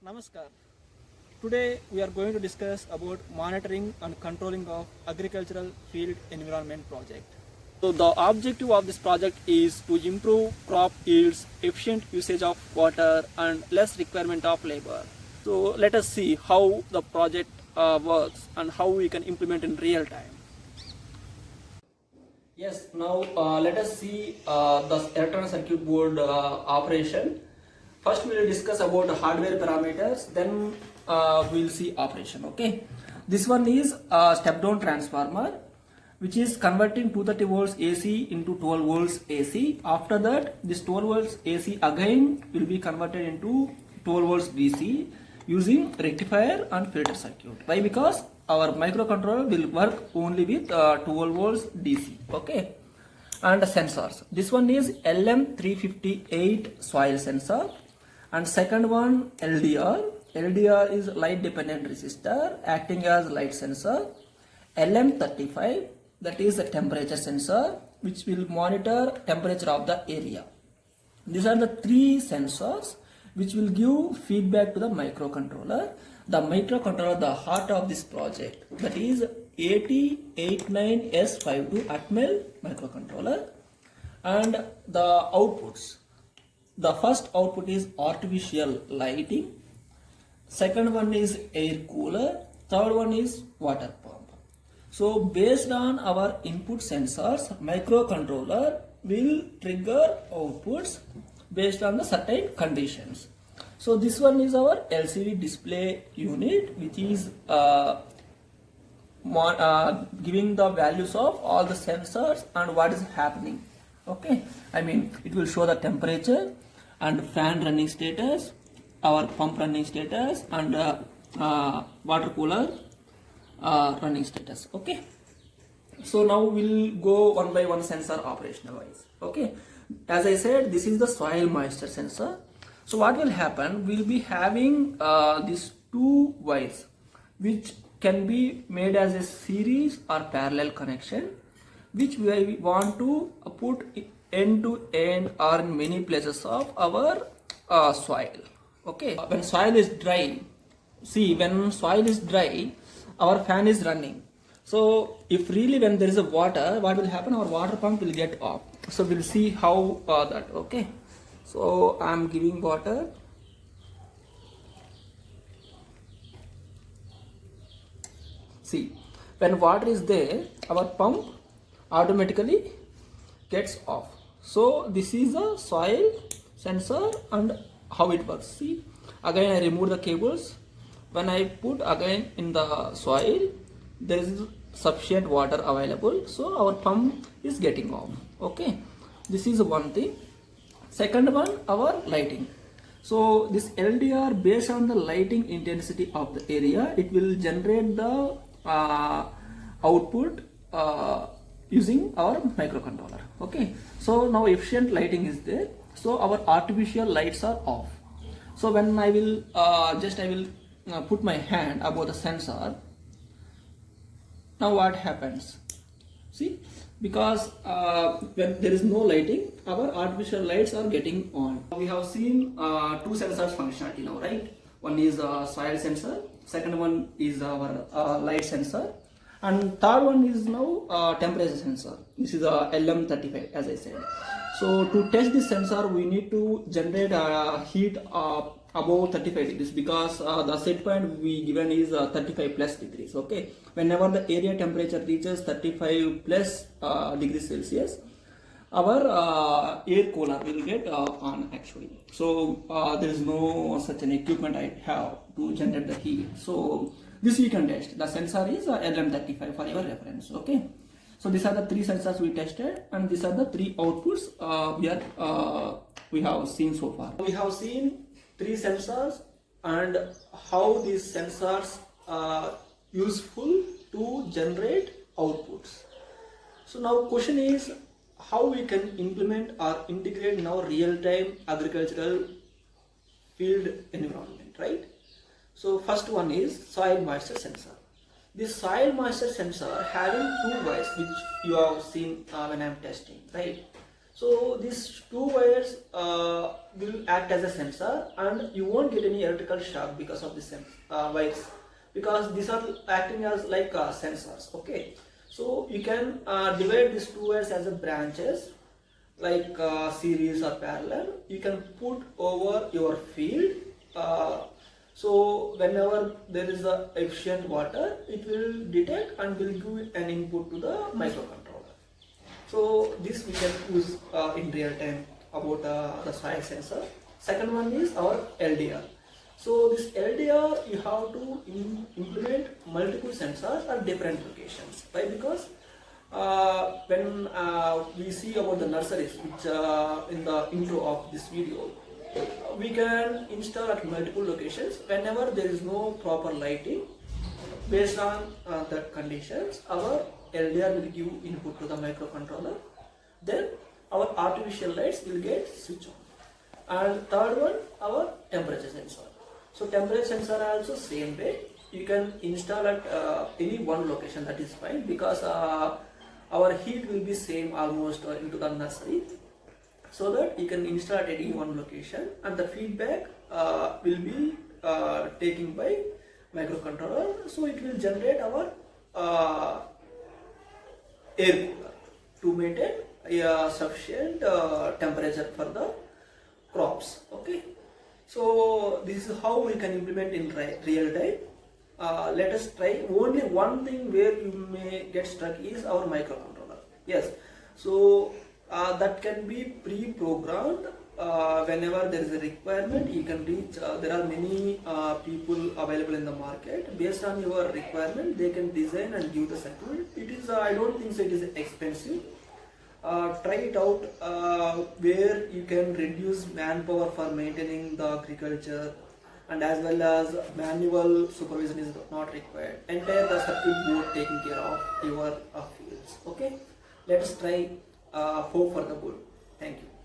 Namaskar. Today we are going to discuss about monitoring and controlling of agricultural field environment project. So the objective of this project is to improve crop yields, efficient usage of water and less requirement of labor. So let us see how the project works and how we can implement in real time. Yes, now let us see the electronic circuit board operation. First we will discuss about the hardware parameters, then we will see operation. Okay, this one is a step down transformer which is converting 230 volts AC into 12 volts AC. After that this 12 volts AC again will be converted into 12 volts DC using rectifier and filter circuit. Why? Because our microcontroller will work only with 12 volts DC. Okay, and sensors. This one is LM358 soil sensor, and second one LDR. LDR is light dependent resistor acting as light sensor. LM35, that is the temperature sensor which will monitor temperature of the area. These are the three sensors which will give feedback to the microcontroller. The microcontroller, the heart of this project, that is AT89S52 Atmel microcontroller. And the outputs, the first output is artificial lighting, second one is air cooler, third one is water pump. So based on our input sensors, microcontroller will trigger outputs based on the certain conditions. So this one is our LCD display unit which is giving the values of all the sensors and what is happening. Okay, I mean it will show the temperature and fan running status, our pump running status, and water cooler running status. Okay, so now we'll go one by one sensor operational wise. Okay, as I said, this is the soil moisture sensor. So what will happen, we'll be having these two wires which can be made as a series or parallel connection, which we want to put end to end or in many places of our soil. Okay, when soil is dry, see, when soil is dry, our fan is running. So if really when there is a water, what will happen, our water pump will get off. So we'll see how that. Okay, so I am giving water. See, when water is there, our pump automatically gets off. So this is a soil sensor and how it works. See, again I remove the cables. When I put again in the soil, there is sufficient water available, so our pump is getting off. Okay, this is one thing. Second one, our lighting. So this LDR, based on the lighting intensity of the area, it will generate the output using our microcontroller. Okay, so now efficient lighting is there, so our artificial lights are off. So when I will put my hand above the sensor, now what happens? See, because when there is no lighting, our artificial lights are getting on. We have seen two sensors functionality now, right? One is soil sensor, second one is our light sensor, and third one is now temperature sensor. This is a LM35, as I said. So to test this sensor, we need to generate heat above 35 degrees, because the set point we given is 35 plus degrees. Okay, whenever the area temperature reaches 35 plus degrees Celsius, our air cooler will get on actually. So there is no such an equipment I have to generate the heat. So this you can test. The sensor is LM35 for your reference. Okay, so these are the three sensors we tested, and these are the three outputs we have seen so far. We have seen three sensors and how these sensors are useful to generate outputs. So now question is how we can implement or integrate now real-time agricultural field environment, right? So first one is soil moisture sensor. This soil moisture sensor having two wires which you have seen when I am testing, right? So these two wires will act as a sensor, and you won't get any electrical shock because of the wires, because these are acting as like sensors. Okay, so you can divide these two wires as a branches, like series or parallel. You can put over your field. So whenever there is a efficient water, it will detect and will give an input to the microcontroller. So this we can use in real time about the soil sensor. Second one is our LDR. So this LDR, you have to implement multiple sensors at different locations. Why? Because when we see about the nurseries, which in the intro of this video, we can install at multiple locations whenever there is no proper lighting. Based on that conditions, our LDR will give input to the microcontroller. Then our artificial lights will get switched on. And third one, our temperature sensor. So temperature sensor also same way. You can install at any one location, that is fine, because our heat will be same almost into the nursery, so that you can install at any one location, and the feedback will be taken by microcontroller. So it will generate our air cooler to maintain a sufficient temperature for the crops. Okay, so this is how we can implement in real time. Let us try. Only one thing where you may get stuck is our microcontroller. Yes, so that can be pre-programmed. Whenever there is a requirement, you can reach. There are many people available in the market. Based on your requirement, they can design and give the circuit. It is. I don't think so it is expensive. Try it out where you can reduce manpower for maintaining the agriculture, and as well as manual supervision is not required. Entire the circuit board taking care of your fields. Okay, let us try. Hope for the good. Thank you.